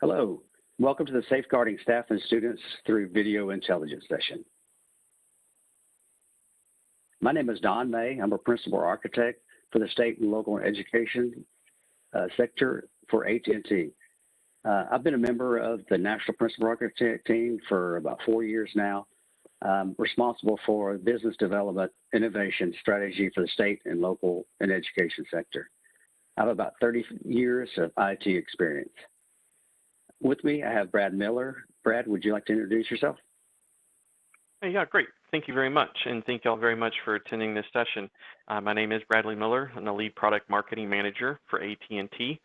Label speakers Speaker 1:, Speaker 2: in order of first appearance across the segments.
Speaker 1: Hello, welcome to the Safeguarding Staff and Students Through Video Intelligence session. My name is Don May. I'm a principal architect for the state and local education sector for AT&T. I've been a member of the National Principal Architect team for about 4 years now. I'm responsible for business development, innovation, strategy for the state and local and education sector. I have about 30 years of IT experience. With me, I have Brad Miller. Brad, would you like to introduce yourself?
Speaker 2: Yeah, great. Thank you very much, and thank you all very much for attending this session. My name is Bradley Miller. I'm the lead product marketing manager for AT&T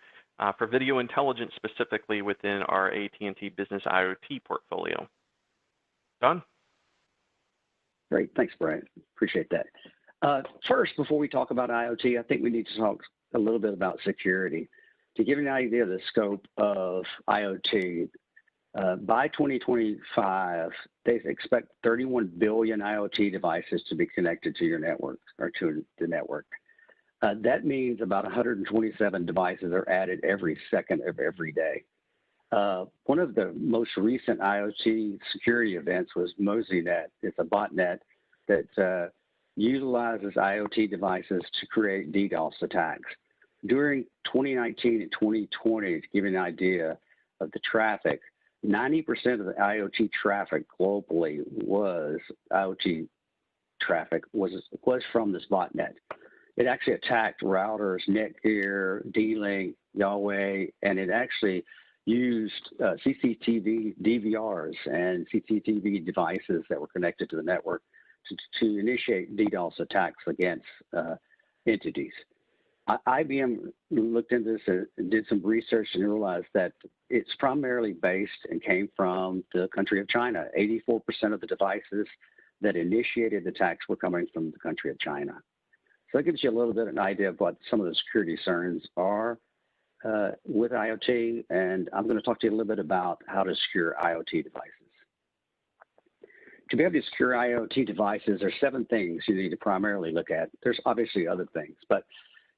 Speaker 2: for video intelligence, specifically within our AT&T Business IoT portfolio. Don?
Speaker 1: Great, thanks, Brad. Appreciate that. First, before we talk about IoT, I think we need to talk a little bit about security. To give you an idea of the scope of IoT, by 2025, they expect 31 billion IoT devices to be connected to your network or to the network. That means about 127 devices are added every second of every day. One of the most recent IoT security events was MoseyNet. It's a botnet that utilizes IoT devices to create DDoS attacks. During 2019 and 2020, to give you an idea of the traffic, 90% of the IoT traffic globally was from this botnet. It actually attacked routers, Netgear, D-Link, Huawei, and it actually used CCTV DVRs and CCTV devices that were connected to the network to initiate DDoS attacks against entities. IBM looked into this and did some research and realized that it's primarily based and came from the country of China. 84% of the devices that initiated the attacks were coming from the country of China. So that gives you a little bit of an idea of what some of the security concerns are with IoT, and I'm going to talk to you a little bit about how to secure IoT devices. To be able to secure IoT devices, there's 7 things you need to primarily look at. There's obviously other things, but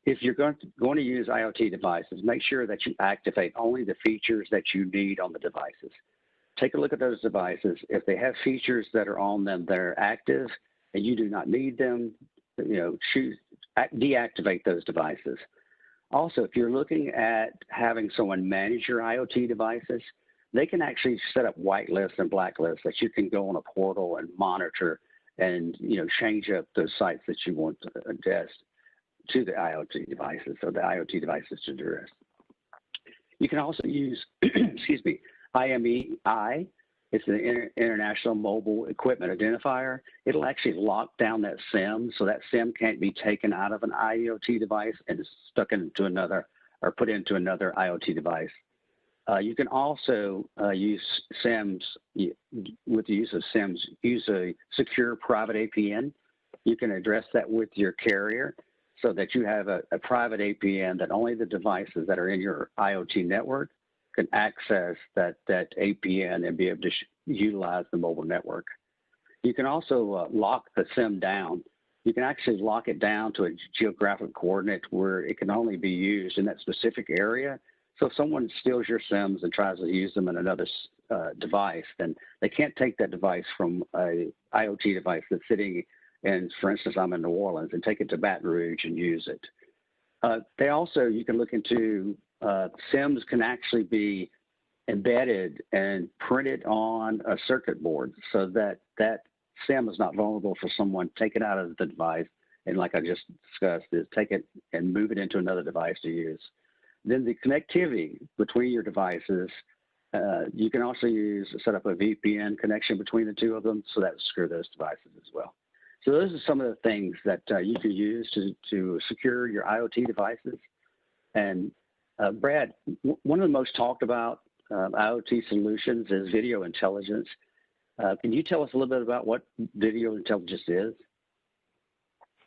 Speaker 1: if you're going to use IoT devices, make sure that you activate only the features that you need on the devices. Take a look at those devices. If they have features that are on them that are active and you do not need them, deactivate those devices. Also, if you're looking at having someone manage your IoT devices, they can actually set up whitelists and blacklists that you can go on a portal and monitor and change up those sites that you want to address to the IoT devices, or the IoT devices to address. You can also use, excuse me, IMEI. It's the International Mobile Equipment Identifier. It'll actually lock down that SIM, so that SIM can't be taken out of an IoT device and stuck into another or put into another IoT device. You can also use SIMs, with the use of SIMs, use a secure private APN. You can address that with your carrier so that you have a private APN that only the devices that are in your IoT network can access that APN and be able to utilize the mobile network. You can also lock the SIM down. You can actually lock it down to a geographic coordinate where it can only be used in that specific area. So if someone steals your SIMs and tries to use them in another device, then they can't take that device from a IoT device that's sitting in, for instance, I'm in New Orleans, and take it to Baton Rouge and use it. You can look into SIMs can actually be embedded and printed on a circuit board so that that SIM is not vulnerable for someone to take it out of the device and, like I just discussed, is take it and move it into another device to use. Then the connectivity between your devices, you can also set up a VPN connection between the two of them, so that will secure those devices as well. So those are some of the things that you can use to secure your IoT devices. And Brad, one of the most talked about IoT solutions is video intelligence. Can you tell us a little bit about what video intelligence is?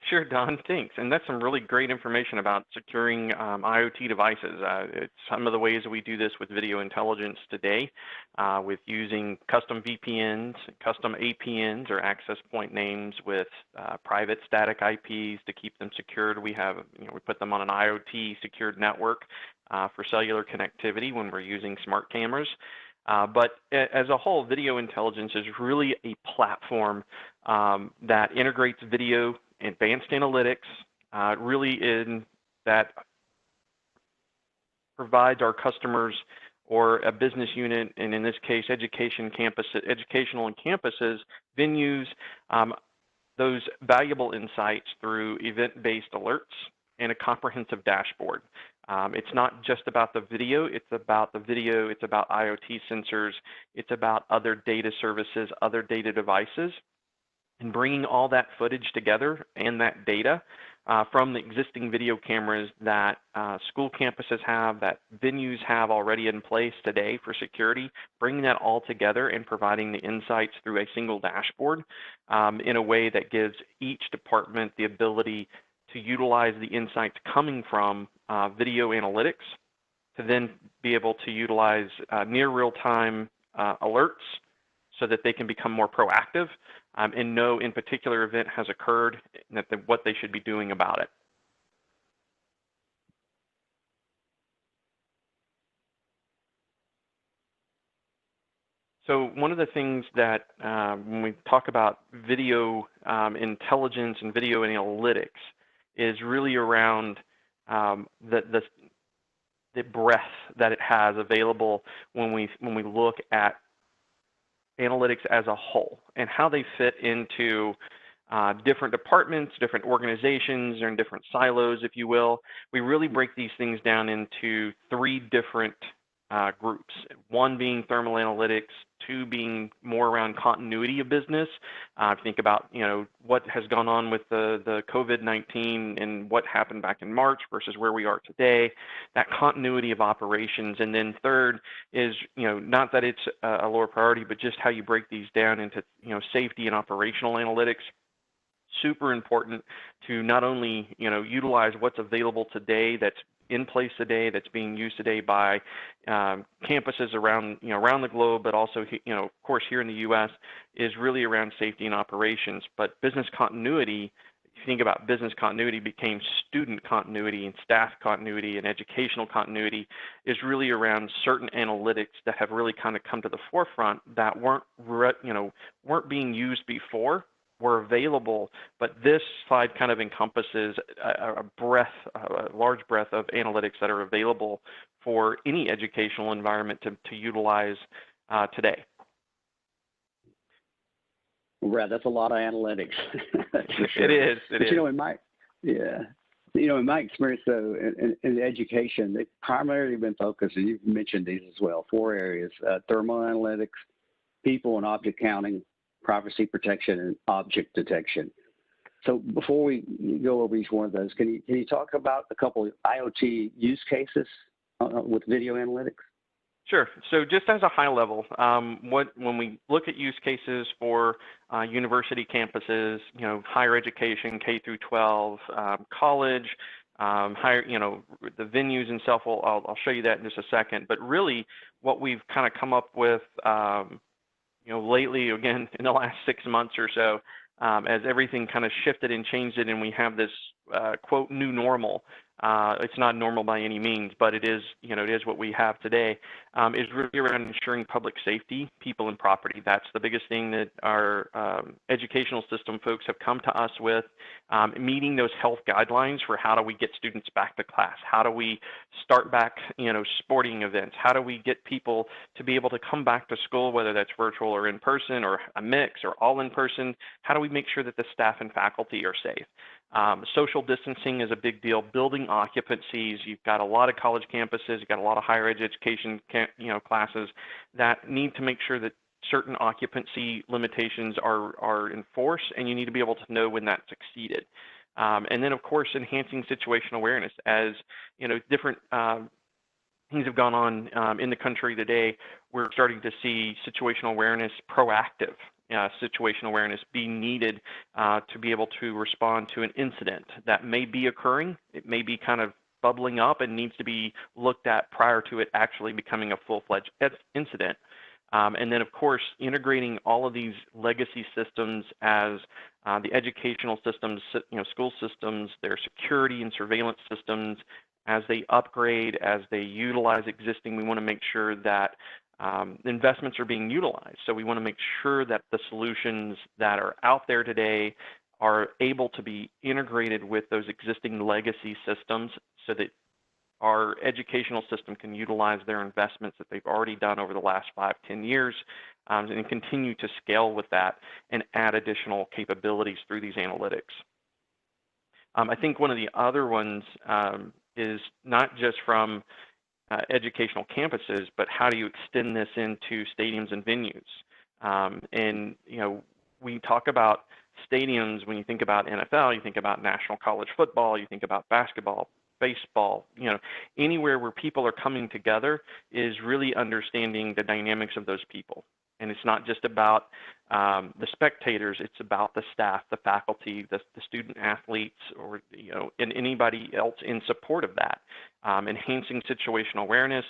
Speaker 2: Sure, Don, thanks. And that's some really great information about securing IoT devices. It's some of the ways that we do this with video intelligence today, with using custom VPNs, custom APNs or access point names with private static IPs to keep them secured. We have, we put them on an IoT secured network for cellular connectivity when we're using smart cameras. But as a whole, video intelligence is really a platform that integrates video, advanced analytics, really in that provides our customers or a business unit, and in this case, educational and campuses, venues, those valuable insights through event-based alerts and a comprehensive dashboard. It's not just about the video, it's about IoT sensors, it's about other data services, other data devices, and bringing all that footage together and that data from the existing video cameras that school campuses have, that venues have already in place today for security, bringing that all together and providing the insights through a single dashboard in a way that gives each department the ability to utilize the insights coming from video analytics to then be able to utilize near real-time alerts so that they can become more proactive and know in particular event has occurred and what they should be doing about it. So one of the things that when we talk about video intelligence and video analytics is really around the breadth that it has available when we look at analytics as a whole and how they fit into different departments, different organizations, or in different silos, if you will. We really break these things down into three different groups. One being thermal analytics, two being more around continuity of business. Think about what has gone on with the COVID-19 and what happened back in March versus where we are today. That continuity of operations, and then third is not that it's a lower priority, but just how you break these down into safety and operational analytics. Super important to not only utilize what's available today that's in place today, that's being used today by campuses around around the globe, but also of course here in the U.S. is really around safety and operations. But business continuity, if you think about business continuity, became student continuity and staff continuity and educational continuity, is really around certain analytics that have really kind of come to the forefront that weren't being used before. Were available, but this slide kind of encompasses a large breadth of analytics that are available for any educational environment to utilize today.
Speaker 1: Brad, that's a lot of analytics. For sure.
Speaker 2: It is. It is.
Speaker 1: In my experience, though, in education, they've primarily been focused, and you've mentioned these as well, 4 areas: thermal analytics, people and object counting, privacy protection, and object detection. So before we go over each one of those, can you talk about a couple of IoT use cases with video analytics?
Speaker 2: Sure. So just as a high level, when we look at use cases for university campuses, higher education, K through 12, college, higher, the venues and stuff, I'll show you that in just a second. But really what we've kind of come up with lately, again, in the last 6 months or so, as everything kind of shifted and changed it, and we have this quote new normal. It's not normal by any means, but it is, it is what we have today. Is really around ensuring public safety, people and property. That's the biggest thing that our educational system folks have come to us with, meeting those health guidelines for how do we get students back to class? How do we start back, sporting events? How do we get people to be able to come back to school, whether that's virtual or in person or a mix or all in person? How do we make sure that the staff and faculty are safe? Social distancing is a big deal. Building occupancies. You've got a lot of college campuses. You've got a lot of higher education, classes that need to make sure that certain occupancy limitations are enforced, and you need to be able to know when that's exceeded. And then, of course, enhancing situational awareness. As different things have gone on in the country today, we're starting to see situational awareness proactive. situational awareness be needed to be able to respond to an incident that may be occurring. It may be kind of bubbling up and needs to be looked at prior to it actually becoming a full-fledged incident. And then, of course, integrating all of these legacy systems as the educational systems, school systems, their security and surveillance systems, as they upgrade, as they utilize existing, we want to make sure that investments are being utilized. So we want to make sure that the solutions that are out there today are able to be integrated with those existing legacy systems so that our educational system can utilize their investments that they've already done over the last 5-10 years and continue to scale with that and add additional capabilities through these analytics. I think one of the other ones is not just from educational campuses, but how do you extend this into stadiums and venues? And we talk about stadiums. When you think about NFL, you think about national college football, you think about basketball, baseball, anywhere where people are coming together is really understanding the dynamics of those people. And it's not just about the spectators, it's about the staff, the faculty, the student athletes, or and anybody else in support of that. Enhancing situational awareness,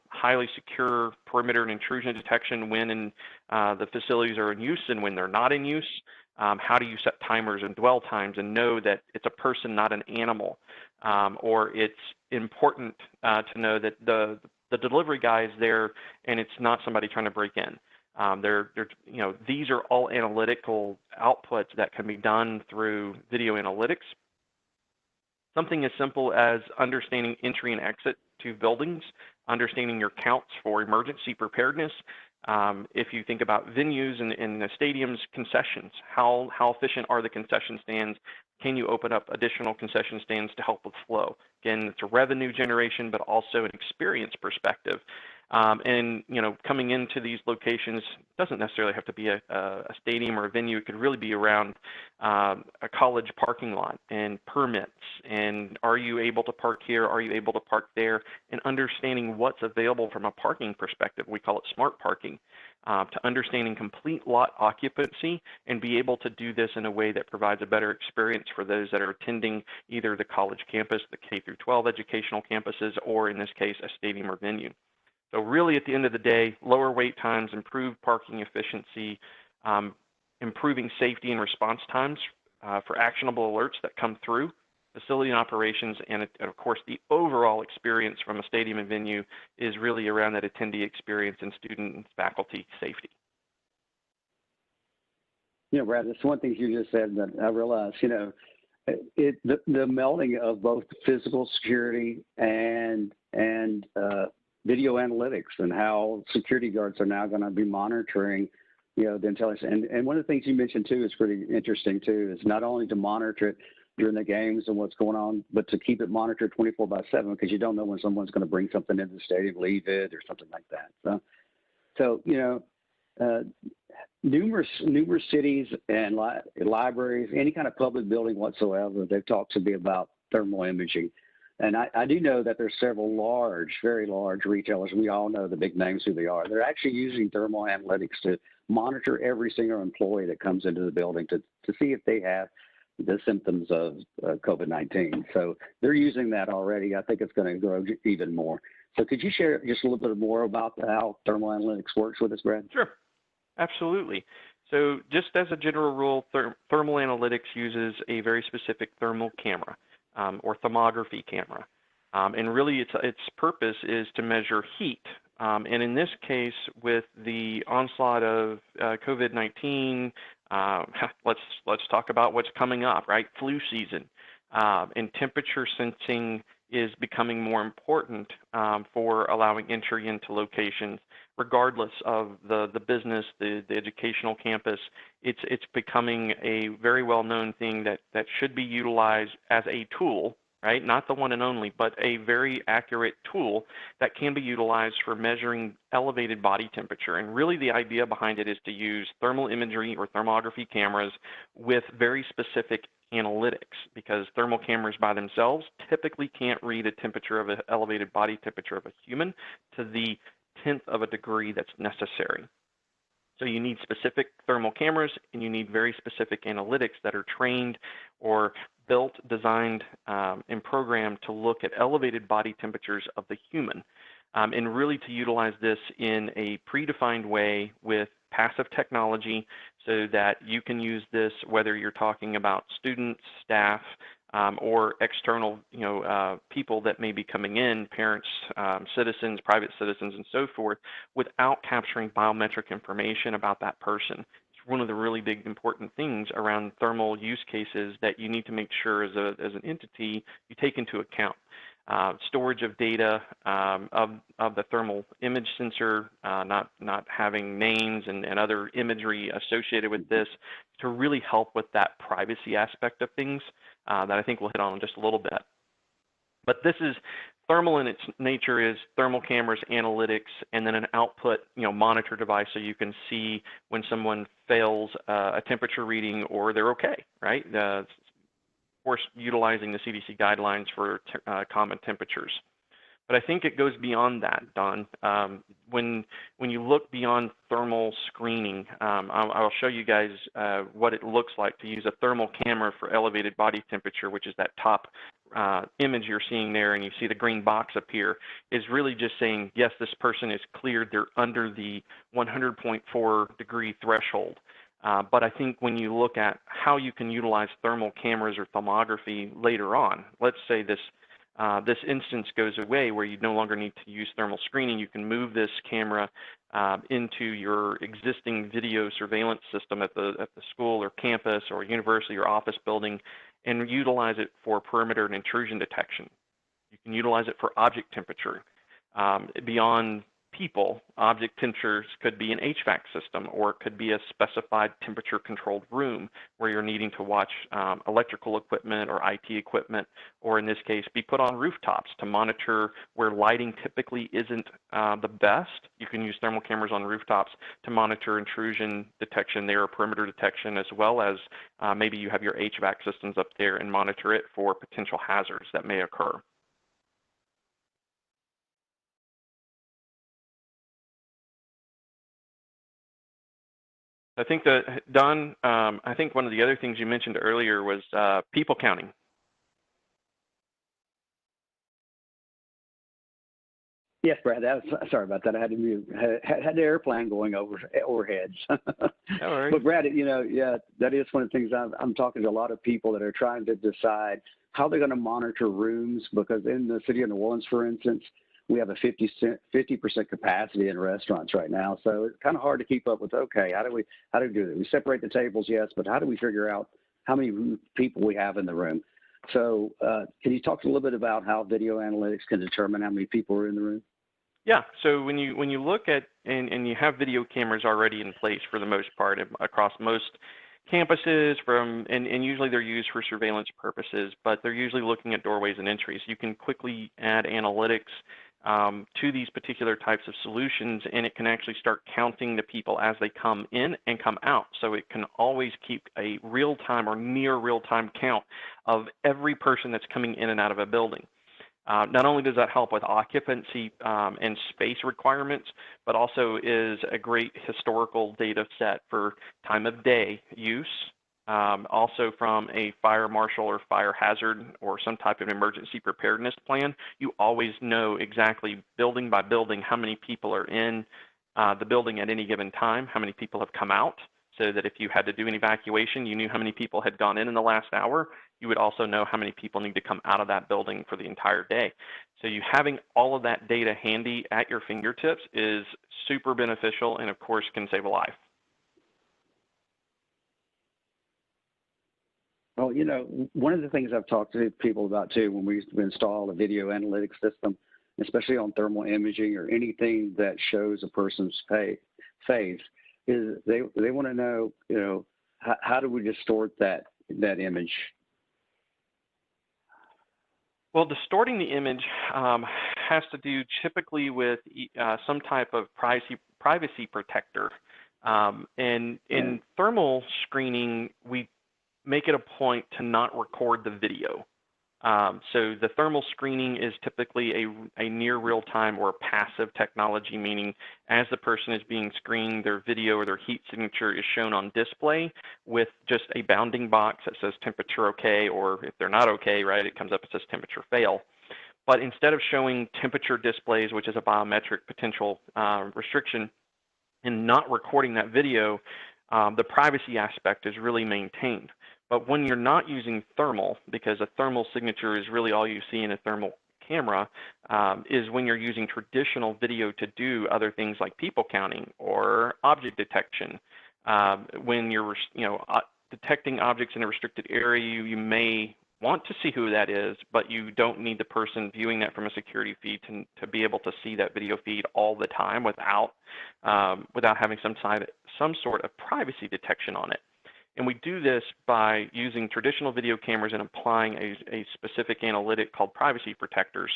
Speaker 2: highly secure perimeter and intrusion detection when the facilities are in use and when they're not in use. How do you set timers and dwell times and know that it's a person, not an animal? Or it's important to know that the delivery guy is there and it's not somebody trying to break in. These are all analytical outputs that can be done through video analytics. Something as simple as understanding entry and exit to buildings, understanding your counts for emergency preparedness. If you think about venues and the stadiums, concessions, how efficient are the concession stands? Can you open up additional concession stands to help with flow? Again, it's a revenue generation, but also an experience perspective. And coming into these locations doesn't necessarily have to be a stadium or a venue. It could really be around a college parking lot and permits. And are you able to park here? Are you able to park there? And understanding what's available from a parking perspective. We call it smart parking. To understanding complete lot occupancy and be able to do this in a way that provides a better experience for those that are attending either the college campus, the K-12 educational campuses, or in this case, a stadium or venue. So really, at the end of the day, lower wait times, improved parking efficiency, improving safety and response times for actionable alerts that come through, facility and operations, and of course, the overall experience from a stadium and venue is really around that attendee experience and student and faculty safety.
Speaker 1: Brad, that's one thing you just said that I realized, the melding of both physical security and video analytics and how security guards are now going to be monitoring, the intelligence. And one of the things you mentioned too is pretty interesting too, is not only to monitor it during the games and what's going on, but to keep it monitored 24/7 because you don't know when someone's going to bring something into the stadium, leave it, or something like that. So numerous cities and libraries, any kind of public building whatsoever, they've talked to me about thermal imaging. And I do know that there's several very large retailers. We all know the big names who they are. They're actually using thermal analytics to monitor every single employee that comes into the building to see if they have the symptoms of COVID-19. So they're using that already. I think it's going to grow even more. So could you share just a little bit more about how thermal analytics works with us, Brad?
Speaker 2: Sure, absolutely. So just as a general rule, thermal analytics uses a very specific thermal camera or thermography camera. And really its purpose is to measure heat. And in this case, with the onslaught of COVID-19, let's talk about what's coming up, right? Flu season. And temperature sensing is becoming more important for allowing entry into locations, regardless of the business, the educational campus. It's becoming a very well-known thing that should be utilized as a tool, right? Not the one and only, but a very accurate tool that can be utilized for measuring elevated body temperature. And really the idea behind it is to use thermal imagery or thermography cameras with very specific analytics, because thermal cameras by themselves typically can't read a temperature of an elevated body temperature of a human to the 10th of a degree that's necessary. So you need specific thermal cameras, and you need very specific analytics that are trained or built, designed, and programmed to look at elevated body temperatures of the human, and really to utilize this in a predefined way with passive technology so that you can use this whether you're talking about students, staff, or external, people that may be coming in, parents, citizens, private citizens, and so forth, without capturing biometric information about that person. It's one of the really big important things around thermal use cases that you need to make sure as an entity you take into account. Storage of data of the thermal image sensor, not having names and other imagery associated with this to really help with that privacy aspect of things that I think we'll hit on in just a little bit. But this is thermal in its nature is thermal cameras, analytics, and then an output monitor device so you can see when someone fails a temperature reading or they're okay, right? Of course, utilizing the CDC guidelines for common temperatures. But I think it goes beyond that, Don. When you look beyond thermal screening, I'll show you guys what it looks like to use a thermal camera for elevated body temperature, which is that top image you're seeing there, and you see the green box appear, is really just saying, yes, this person is cleared. They're under the 100.4 degree threshold. But I think when you look at how you can utilize thermal cameras or thermography later on, let's say this instance goes away where you no longer need to use thermal screening, you can move this camera into your existing video surveillance system at the school or campus or university or office building and utilize it for perimeter and intrusion detection. You can utilize it for object temperature. Beyond people, object temperatures could be an HVAC system, or it could be a specified temperature controlled room where you're needing to watch electrical equipment or IT equipment, or in this case, be put on rooftops to monitor where lighting typically isn't the best. You can use thermal cameras on rooftops to monitor intrusion detection there, or perimeter detection, as well as maybe you have your HVAC systems up there and monitor it for potential hazards that may occur. I think that, Don, I think one of the other things you mentioned earlier was people counting.
Speaker 1: Yes, Brad. Sorry about that. I had to mute. Had the airplane going overhead.
Speaker 2: No worries.
Speaker 1: But Brad, yeah, that is one of the things I'm talking to a lot of people that are trying to decide how they're going to monitor rooms, because in the city of New Orleans, for instance, we have a 50% capacity in restaurants right now. So it's kind of hard to keep up with, okay, how do we do that? We separate the tables, yes, but how do we figure out how many people we have in the room? So can you talk a little bit about how video analytics can determine how many people are in the room?
Speaker 2: Yeah, so when you look at, and you have video cameras already in place for the most part across most campuses, and usually they're used for surveillance purposes, but they're usually looking at doorways and entries. You can quickly add analytics to these particular types of solutions, and it can actually start counting the people as they come in and come out. So it can always keep a real-time or near real-time count of every person that's coming in and out of a building. Not only does that help with occupancy and space requirements, but also is a great historical data set for time of day use. Also from a fire marshal or fire hazard or some type of emergency preparedness plan, you always know exactly building by building how many people are in the building at any given time, how many people have come out, so that if you had to do an evacuation, you knew how many people had gone in the last hour. You would also know how many people need to come out of that building for the entire day. So you having all of that data handy at your fingertips is super beneficial, and of course can save a life.
Speaker 1: Well, one of the things I've talked to people about too, when we install a video analytics system, especially on thermal imaging or anything that shows a person's face, is they want to know, how do we distort that image?
Speaker 2: Well, distorting the image has to do typically with some type of privacy protector. And in thermal screening, we make it a point to not record the video. So the thermal screening is typically a near real-time or passive technology, meaning as the person is being screened, their video or their heat signature is shown on display with just a bounding box that says temperature okay, or if they're not okay, right, it comes up, it says temperature fail. But instead of showing temperature displays, which is a biometric potential restriction, and not recording that video, the privacy aspect is really maintained. But when you're not using thermal, because a thermal signature is really all you see in a thermal camera, is when you're using traditional video to do other things like people counting or object detection. When you're detecting objects in a restricted area, you may want to see who that is, but you don't need the person viewing that from a security feed to be able to see that video feed all the time without having some sort of privacy detection on it. And we do this by using traditional video cameras and applying a specific analytic called privacy protectors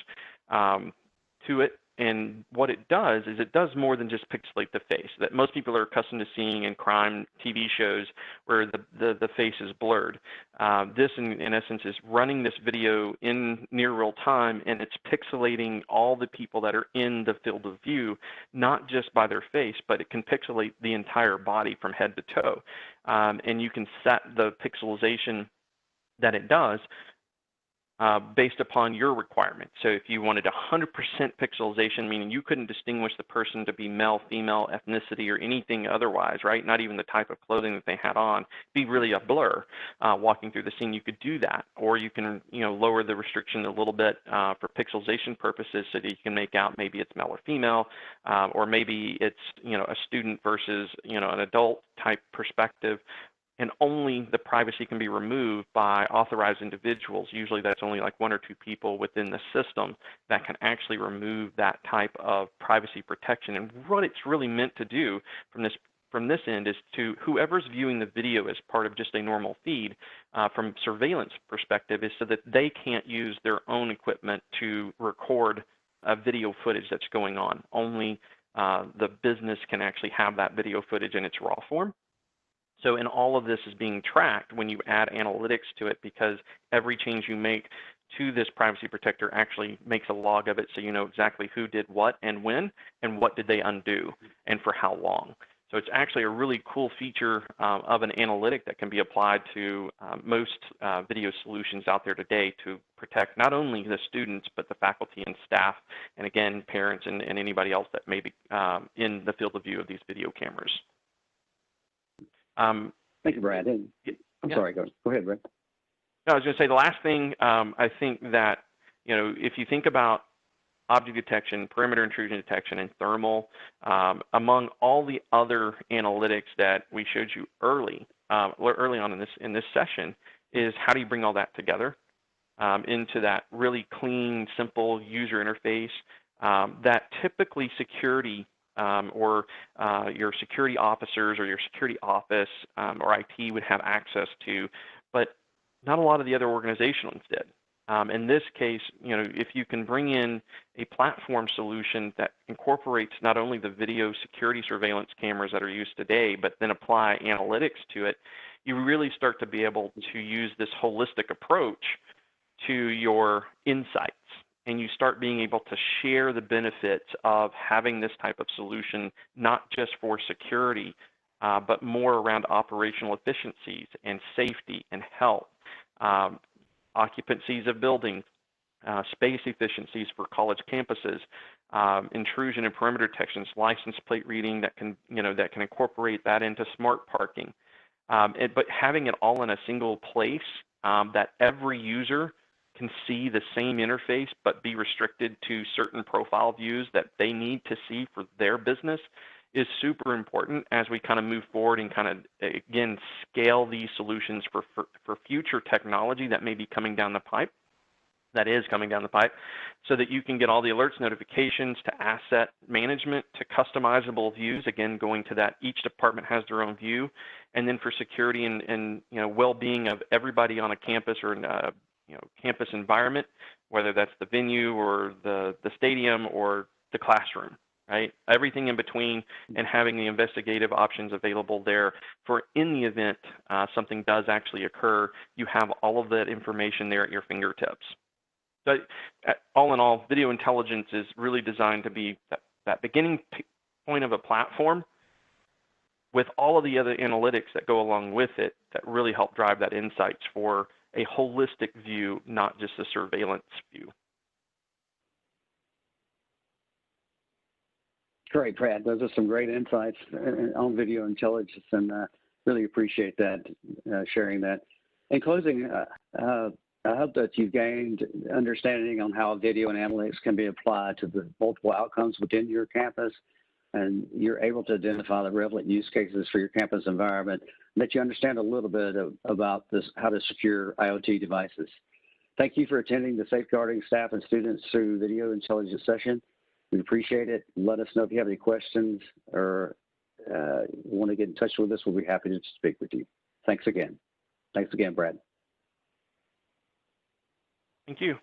Speaker 2: to it. And what it does is it does more than just pixelate the face that most people are accustomed to seeing in crime TV shows where the face is blurred. This, in essence, is running this video in near real time, and it's pixelating all the people that are in the field of view, not just by their face, but it can pixelate the entire body from head to toe. And you can set the pixelization that it does based upon your requirements. So if you wanted 100% pixelization, meaning you couldn't distinguish the person to be male, female, ethnicity, or anything otherwise, right? Not even the type of clothing that they had on, be really a blur walking through the scene, you could do that. Or you can, lower the restriction a little bit for pixelization purposes so that you can make out maybe it's male or female, or maybe it's, a student versus, an adult type perspective. And only the privacy can be removed by authorized individuals. Usually that's only like 1 or 2 people within the system that can actually remove that type of privacy protection. And what it's really meant to do from this end is to whoever's viewing the video as part of just a normal feed from surveillance perspective is so that they can't use their own equipment to record video footage that's going on. Only the business can actually have that video footage in its raw form. So, and all of this is being tracked when you add analytics to it, because every change you make to this privacy protector actually makes a log of it, so you know exactly who did what and when, and what did they undo, and for how long. So it's actually a really cool feature of an analytic that can be applied to most video solutions out there today to protect not only the students, but the faculty and staff, and again, parents and anybody else that may be in the field of view of these video cameras.
Speaker 1: Thank you, Brad. I'm sorry, go ahead, Brad.
Speaker 2: No, I was going to say the last thing, I think that, if you think about object detection, perimeter intrusion detection, and thermal, among all the other analytics that we showed you early on in this session, is how do you bring all that together into that really clean, simple user interface that typically security or your security officers or your security office or IT would have access to, but not a lot of the other organizations did. In this case, if you can bring in a platform solution that incorporates not only the video security surveillance cameras that are used today, but then apply analytics to it, you really start to be able to use this holistic approach to your insights. And you start being able to share the benefits of having this type of solution, not just for security, but more around operational efficiencies and safety and health, occupancies of buildings, space efficiencies for college campuses, intrusion and perimeter detections, license plate reading that can incorporate that into smart parking. But having it all in a single place that every user can see the same interface but be restricted to certain profile views that they need to see for their business is super important as we kind of move forward and kind of, again, scale these solutions for future technology that may be coming down the pipe, so that you can get all the alerts, notifications, to asset management, to customizable views, again, going to that each department has their own view, and then for security and well-being of everybody on a campus or campus environment, whether that's the venue or the stadium or the classroom. right? Everything in between, and having the investigative options available there for in the event something does actually occur, you have all of that information there at your fingertips. So all in all, video intelligence is really designed to be that beginning point of a platform with all of the other analytics that go along with it that really help drive that insights for a holistic view, not just a surveillance view.
Speaker 1: Great, Brad. Those are some great insights on video intelligence, and really appreciate that, sharing that. In closing, I hope that you've gained understanding on how video and analytics can be applied to the multiple outcomes within your campus, and you're able to identify the relevant use cases for your campus environment, and that you understand a little bit about how to secure IoT devices. Thank you for attending the Safeguarding Staff and Students Through Video Intelligence session. We appreciate it. Let us know if you have any questions or want to get in touch with us. We'll be happy to speak with you. Thanks again. Thanks again, Brad.
Speaker 2: Thank you.